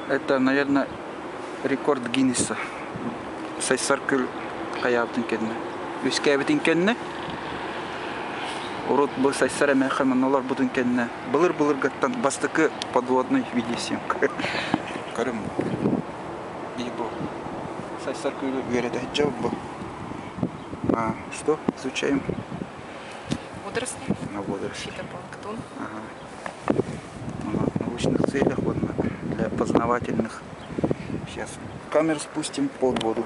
Это, наверное, рекорд Гиннесса. Сайсар күл каяптын кенне. Үскәбитин кенне. Урут был сайсар әмәхәмән олар бутын кенне. Былыр гаттан бастыкы подводной видеосъемка. Карым. Ибо сайсар күл вереде джоб. А что изучаем? Водоросли. На водоросли. Фитопланктон. Ага. В научных целях, вот, для познавательных. Сейчас камеру спустим под воду.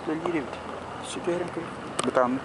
Лилиревит. Сюда бутан.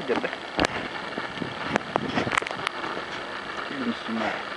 Где-то. Не снимаю.